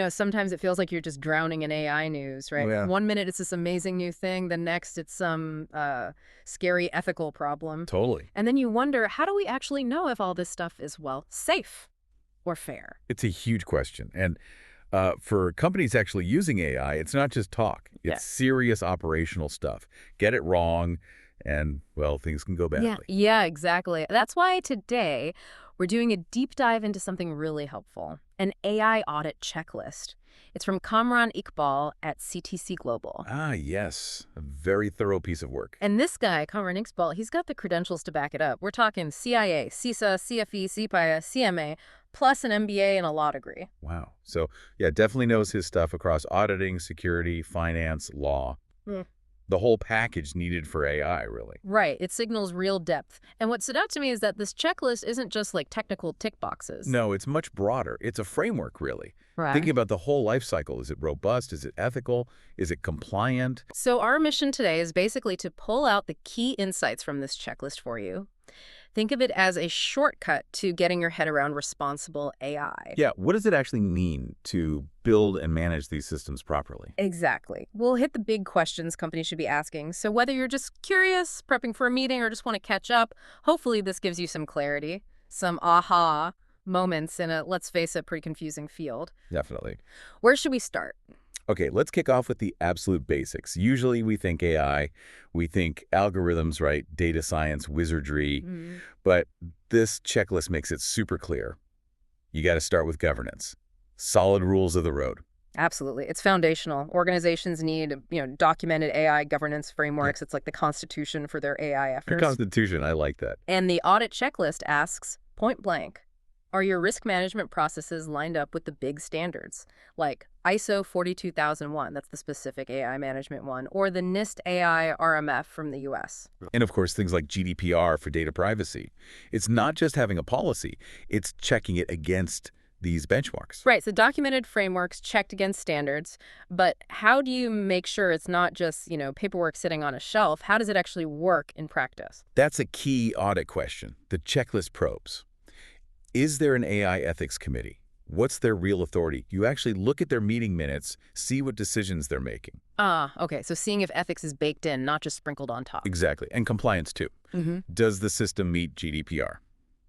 Sometimes it feels like you're just drowning in AI news, Oh, right? yeah, One minute it's this amazing new thing, the next it's some scary ethical problem. totally. And then you wonder, how do we actually know if all this stuff is, well, safe or fair? It's a huge question. And for companies actually using AI, it's not just talk. Yeah. It's serious operational stuff. Get it wrong, and, well, things can go Yeah. badly. Yeah, exactly. That's why today we're doing a deep dive into something really helpful, an AI audit checklist. It's from Kamran Iqbal at CTC Global. Ah, yes. A very thorough piece of work. And this guy, Kamran Iqbal, he's got the credentials to back it up. We're talking CIA, CISA, CFE, CPIA, CMA, plus an MBA and a law degree. Wow. So, yeah, definitely knows his stuff across auditing, security, finance, law. The whole package needed for AI, really. Right. It signals real depth. And what stood out to me is that this checklist isn't just like technical tick boxes. No, it's much broader. It's a framework, really. Right. Thinking about the whole life cycle. Is it robust? Is it ethical? Is it compliant? So our mission today is basically to pull out the key insights from this checklist for you. Think of it as a shortcut to getting your head around responsible AI. Yeah, what does it actually mean to build and manage these systems properly? Exactly. We'll hit the big questions companies should be asking. So whether you're just curious, prepping for a meeting, or just want to catch up, hopefully this gives you some clarity, some aha moments in a, let's face it, pretty confusing field. Definitely. Where should we start? Okay, let's kick off with the absolute basics. Usually we think AI, we think algorithms, right? Data science, wizardry. But this checklist makes it super clear. You got to start with governance. Solid rules of the road. Absolutely. It's foundational. Organizations need, documented AI governance frameworks. It's like the constitution for their AI The efforts. Constitution, I like that. And the audit checklist asks, point blank, are your risk management processes lined up with the big standards, like ISO 42001, that's the specific AI management one, or the NIST AI RMF from the US? And of course, things like GDPR for data privacy. It's not just having a policy, it's checking it against these benchmarks. Right, so documented frameworks checked against standards, but how do you make sure it's not just, paperwork sitting on a shelf? How does it actually work in practice? That's a key audit question. The checklist probes. Is there an AI ethics committee? What's their real authority? You actually look at their meeting minutes, see what decisions they're making. Ah, okay, so seeing if ethics is baked in, not just sprinkled on top. Exactly. And compliance, too. Mm-hmm. Does the system meet GDPR,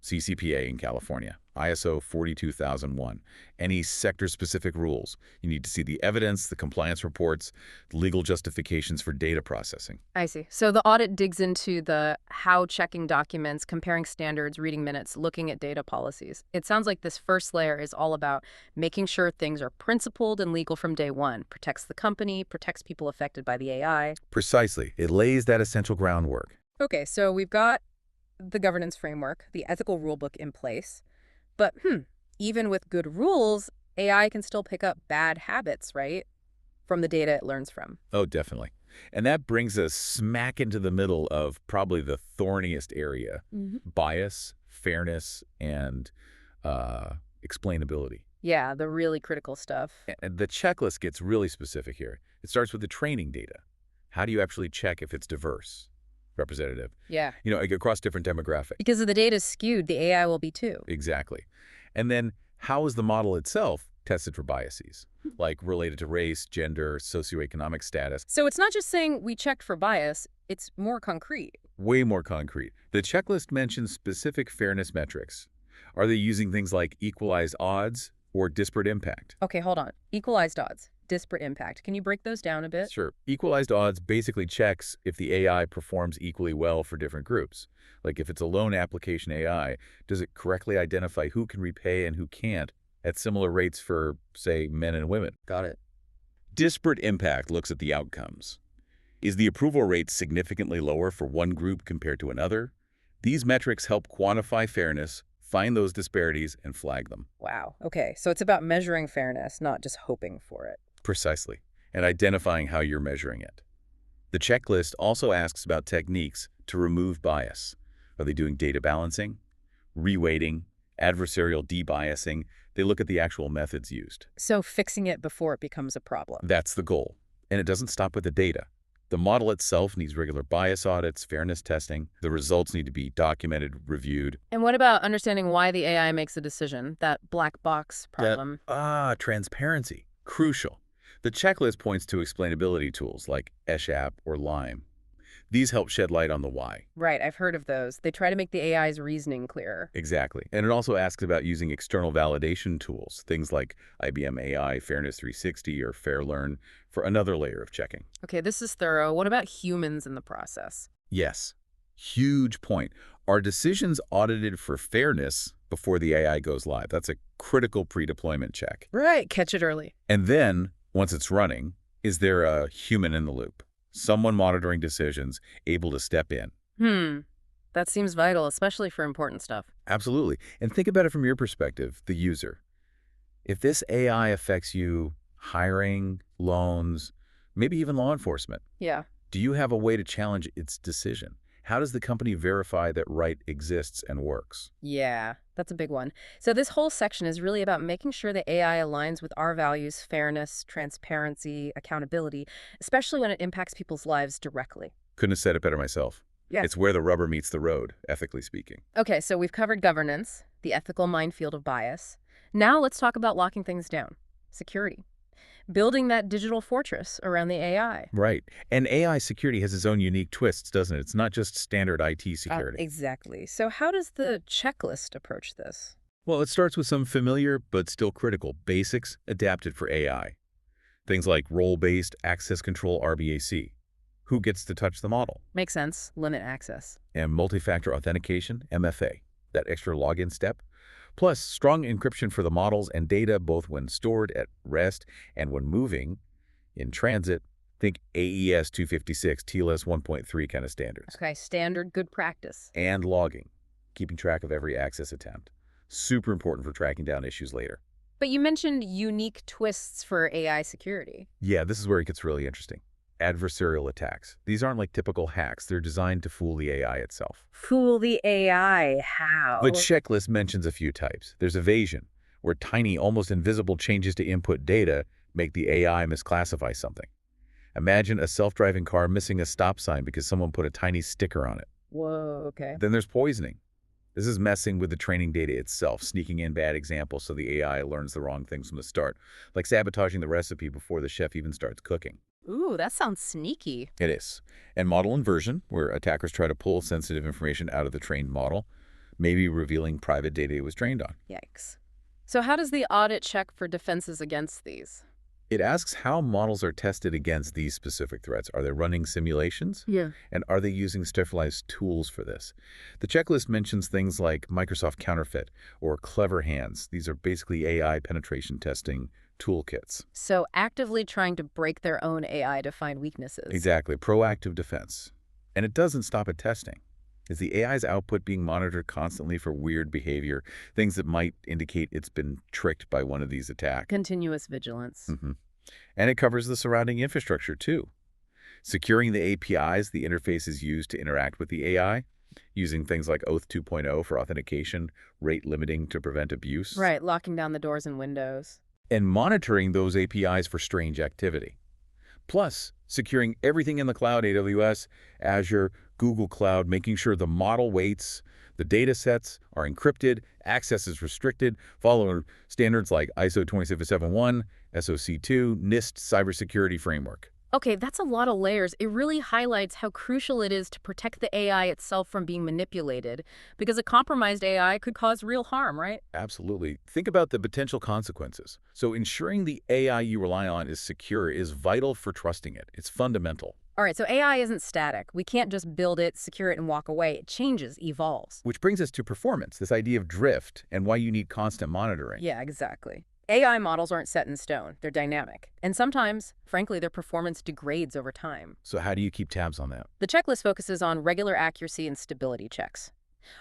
CCPA in California, ISO 42001, any sector-specific rules? You need to see the evidence, the compliance reports, the legal justifications for data processing. I see. So the audit digs into the how checking documents, comparing standards, reading minutes, looking at data policies. It sounds like this first layer is all about making sure things are principled and legal from day one. Protects the company, protects people affected by the AI. Precisely. It lays that essential groundwork. Okay, so we've got the governance framework, the ethical rulebook in place. But even with good rules, AI can still pick up bad habits, right? From the data it learns from. Oh, definitely. And that brings us smack into the middle of probably the thorniest area, bias, fairness, and explainability. Yeah, the really critical stuff. And the checklist gets really specific here. It starts with the training data. How do you actually check if it's diverse, representative? Yeah. Across different demographics. Because if the data is skewed, the AI will be too. Exactly. And then how is the model itself tested for biases, like related to race, gender, socioeconomic status? So it's not just saying we checked for bias, it's more concrete. Way more concrete. The checklist mentions specific fairness metrics. Are they using things like equalized odds or disparate impact? Okay, hold on. Equalized odds, disparate impact. Can you break those down a bit? Sure. Equalized odds basically checks if the AI performs equally well for different groups. Like if it's a loan application AI, does it correctly identify who can repay and who can't at similar rates for, say, men and women? Got it. Disparate impact looks at the outcomes. Is the approval rate significantly lower for one group compared to another? These metrics help quantify fairness, find those disparities, and flag them. Wow. Okay, so it's about measuring fairness, not just hoping for it. Precisely, and identifying how you're measuring it. The checklist also asks about techniques to remove bias. Are they doing data balancing, reweighting, adversarial debiasing? They look at the actual methods used. used. So fixing it before it becomes a problem. That's the goal. And it doesn't stop with the data. They look at the actual methods used. They look at the actual methods used. So fixing it before it becomes a problem. The model itself needs regular bias audits, fairness testing. The results need to be documented, reviewed. And what about understanding why the AI makes a decision, that black box That, problem? transparency. Crucial. The checklist points to explainability tools like ESHAP or LIME. These help shed light on the why. Right, I've heard of those. They try to make the AI's reasoning clearer. Exactly. And it also asks about using external validation tools, things like IBM AI, Fairness 360, or FairLearn, for another layer of checking. Okay, this is thorough. What about humans in the process? Yes. Huge point. Are decisions audited for fairness before the AI goes live? That's a critical pre-deployment check. Right, catch it early. And then, once it's running, is there a human in the loop? Someone monitoring decisions, able to step in? That seems vital, especially for important stuff. Absolutely. And think about it from your perspective, the user. If this AI affects you, hiring, loans, maybe even law enforcement, Yeah. do you have a way to challenge its decision? How does the company verify that right exists and works? Yeah, that's a big one. So this whole section is really about making sure the AI aligns with our values, fairness, transparency, accountability, especially when it impacts people's lives directly. Couldn't have said it better myself. Yeah. It's where the rubber meets the road, ethically speaking. Okay, so we've covered governance, the ethical minefield of bias. Now let's talk about locking things down. Security. Building that digital fortress around the AI. Right. And AI security has its own unique twists, doesn't it? It's not just standard IT security. Exactly. So how does the checklist approach this? Well, it starts with some familiar but still critical basics adapted for AI. Things like role-based access control RBAC. Who gets to touch the model? Makes sense. Limit access. And multi-factor authentication, MFA, that extra login step. Plus, strong encryption for the models and data both when stored at rest and when moving in transit. Think AES 256, TLS 1.3 kind of standards. Okay, standard good practice. And logging, keeping track of every access attempt. Super important for tracking down issues later. But you mentioned unique twists for AI security. Yeah, this is where it gets really interesting. Adversarial attacks. These aren't like typical hacks. They're designed to fool the AI itself. Fool the AI. How? The checklist mentions a few types. There's evasion, where tiny, almost invisible changes to input data make the AI misclassify something. Imagine a self-driving car missing a stop sign because someone put a tiny sticker on it. Whoa, okay. Then there's poisoning. This is messing with the training data itself, sneaking in bad examples so the AI learns the wrong things from the start, like sabotaging the recipe before the chef even starts cooking. Ooh, that sounds sneaky. It is. And model inversion, where attackers try to pull sensitive information out of the trained model, maybe revealing private data it was trained on. Yikes. So how does the audit check for defenses against these? It asks how models are tested against these specific threats. Are they running simulations? Yeah. And are they using specialized tools for this? The checklist mentions things like Microsoft Counterfeit or Clever Hands. These are basically AI penetration testing toolkits. So actively trying to break their own AI to find weaknesses. Exactly. Proactive defense. And it doesn't stop at testing. Is the AI's output being monitored constantly for weird behavior, things that might indicate it's been tricked by one of these attacks? Continuous vigilance. And it covers the surrounding infrastructure, too. Securing the APIs the interfaces use to interact with the AI, using things like Oath 2.0 for authentication, rate limiting to prevent abuse. Right, locking down the doors and windows. And monitoring those APIs for strange activity. Plus, securing everything in the cloud, AWS, Azure, Google Cloud, making sure the model weights, the data sets are encrypted, access is restricted, following standards like ISO 27701, SOC2, NIST cybersecurity framework. Okay, that's a lot of layers. It really highlights how crucial it is to protect the AI itself from being manipulated, because a compromised AI could cause real harm, right? Absolutely. Think about the potential consequences. So ensuring the AI you rely on is secure is vital for trusting it. It's fundamental. All right, so AI isn't static. We can't just build it, secure it, and walk away. It changes, evolves. Which brings us to performance, this idea of drift and why you need constant monitoring. Yeah, exactly. AI models aren't set in stone. They're dynamic. And sometimes, frankly, their performance degrades over time. So how do you keep tabs on that? The checklist focuses on regular accuracy and stability checks.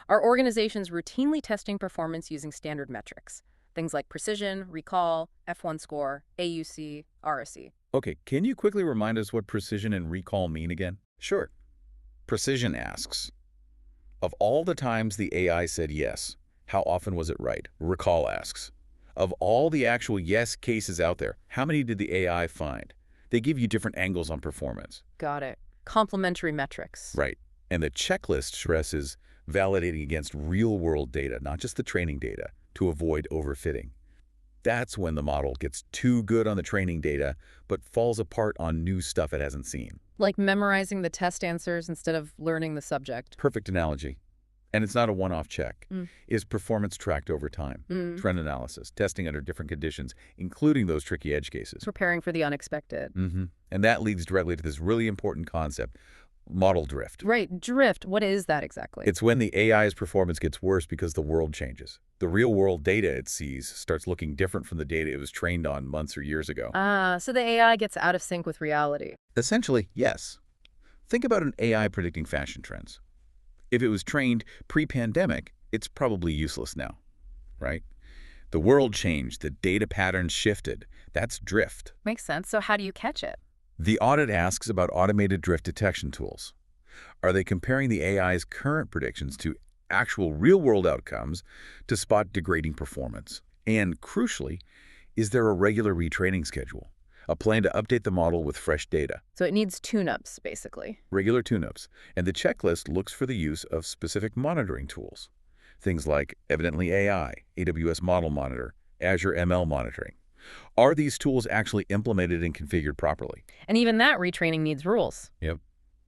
Our organization's routinely testing performance using standard metrics. Things like precision, recall, F1 score, AUC, RSE. Okay, can you quickly remind us what precision and recall mean again? Sure. Precision asks, of all the times the AI said yes, how often was it right? Recall asks, of all the actual yes cases out there, how many did the AI find? They give you different angles on performance. Got it. Complementary metrics. Right. And the checklist stresses validating against real-world data, not just the training data, to avoid overfitting. That's when the model gets too good on the training data, but falls apart on new stuff it hasn't seen. Like memorizing the test answers instead of learning the subject. Perfect analogy. And it's not a one-off check. Is performance tracked over time? Trend analysis, testing under different conditions, including those tricky edge cases. Preparing for the unexpected. And that leads directly to this really important concept, model drift. Right. Drift. What is that exactly? It's when the AI's performance gets worse because the world changes. The real-world data it sees starts looking different from the data it was trained on months or years ago. So the AI gets out of sync with reality. Essentially, yes. Think about an AI predicting fashion trends. If it was trained pre-pandemic, it's probably useless now, right? The world changed, the data patterns shifted. That's drift. Makes sense. So how do you catch it? The audit asks about automated drift detection tools. Are they comparing the AI's current predictions to actual real-world outcomes to spot degrading performance? And crucially, is there a regular retraining schedule? A plan to update the model with fresh data. So it needs tune-ups, basically. Regular tune-ups. And the checklist looks for the use of specific monitoring tools. Things like Evidently AI, AWS Model Monitor, Azure ML Monitoring. Are these tools actually implemented and configured properly? And even that retraining needs rules. Yep.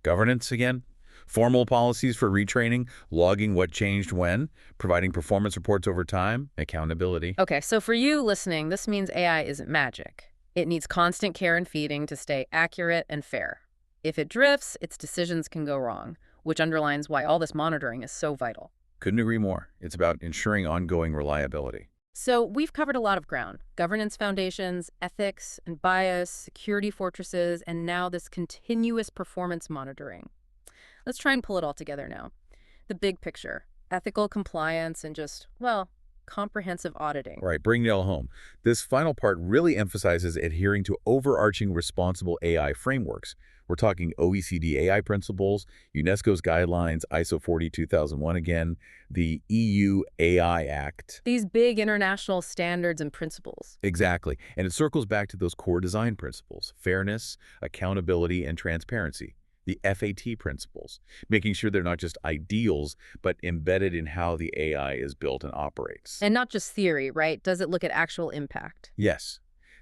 Governance again. Formal policies for retraining, logging what changed when, providing performance reports over time, accountability. Okay, so for you listening, this means AI isn't magic. It needs constant care and feeding to stay accurate and fair. If it drifts, its decisions can go wrong, which underlines why all this monitoring is so vital. Couldn't agree more. It's about ensuring ongoing reliability. So we've covered a lot of ground. Governance foundations, ethics and bias, security fortresses, and now this continuous performance monitoring. Let's try and pull it all together now. The big picture, ethical compliance and just, well, comprehensive auditing. All right, bring it all home. This final part really emphasizes adhering to overarching responsible AI frameworks. We're talking OECD AI principles, UNESCO's guidelines, ISO 42001 again, the EU AI Act. These big international standards and principles. Exactly. And it circles back to those core design principles, fairness, accountability, and transparency. The FAT principles, making sure they're not just ideals, but embedded in how the AI is built and operates. And not just theory, right? Does it look at actual impact? Yes.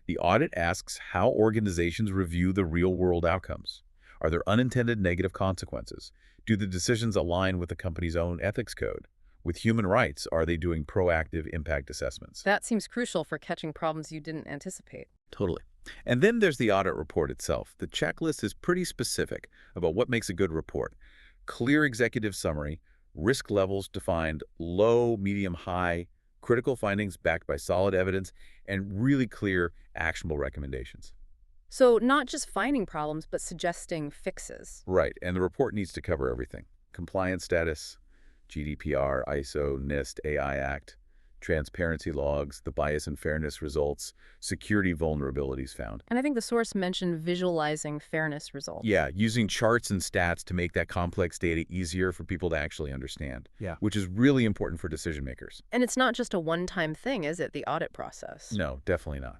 The audit asks how organizations review the real-world outcomes. Are there unintended negative consequences? Do the decisions align with the company's own ethics code? With human rights, are they doing proactive impact assessments? That seems crucial for catching problems you didn't anticipate. Totally. And then there's the audit report itself. The checklist is pretty specific about what makes a good report. Clear executive summary, risk levels defined, low, medium, high, critical findings backed by solid evidence, and really clear, actionable recommendations. So not just finding problems, but suggesting fixes. Right, and the report needs to cover everything. Compliance status, GDPR, ISO, NIST, AI Act, transparency logs, the bias and fairness results, security vulnerabilities found. And I think the source mentioned visualizing fairness results. Yeah, using charts and stats to make that complex data easier for people to actually understand. Yeah. Which is really important for decision makers. And it's not just a one-time thing, is it, the audit process? No, definitely not.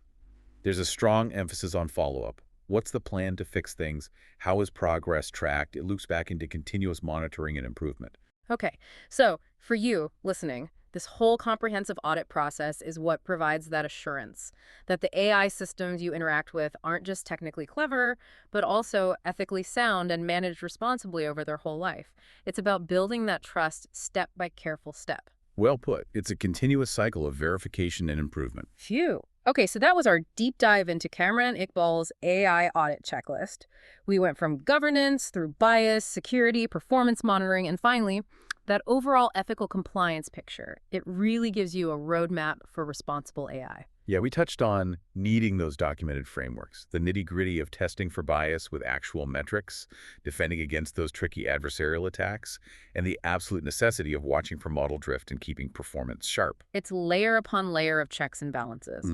There's a strong emphasis on follow-up. What's the plan to fix things? How is progress tracked? It loops back into continuous monitoring and improvement. Okay, so for you listening, this whole comprehensive audit process is what provides that assurance that the AI systems you interact with aren't just technically clever, but also ethically sound and managed responsibly over their whole life. It's about building that trust step by careful step. Well put. It's a continuous cycle of verification and improvement. Phew. Okay, so that was our deep dive into Kamran Iqbal's AI audit checklist. We went from governance through bias, security, performance monitoring, and finally, that overall ethical compliance picture. It really gives you a roadmap for responsible AI. Yeah, we touched on needing those documented frameworks, the nitty-gritty of testing for bias with actual metrics, defending against those tricky adversarial attacks, and the absolute necessity of watching for model drift and keeping performance sharp. It's layer upon layer of checks and balances.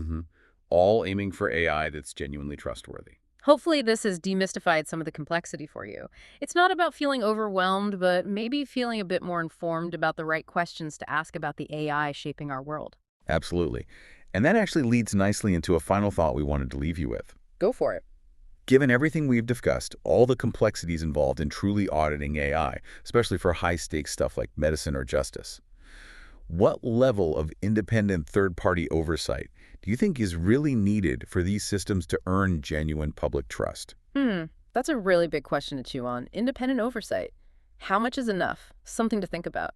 All aiming for AI that's genuinely trustworthy. Hopefully this has demystified some of the complexity for you. It's not about feeling overwhelmed, but maybe feeling a bit more informed about the right questions to ask about the AI shaping our world. Absolutely. And that actually leads nicely into a final thought we wanted to leave you with. Go for it. Given everything we've discussed, all the complexities involved in truly auditing AI, especially for high-stakes stuff like medicine or justice, what level of independent third-party oversight do you think is really needed for these systems to earn genuine public trust? Hmm, that's a really big question to chew on. Independent oversight. How much is enough? Something to think about.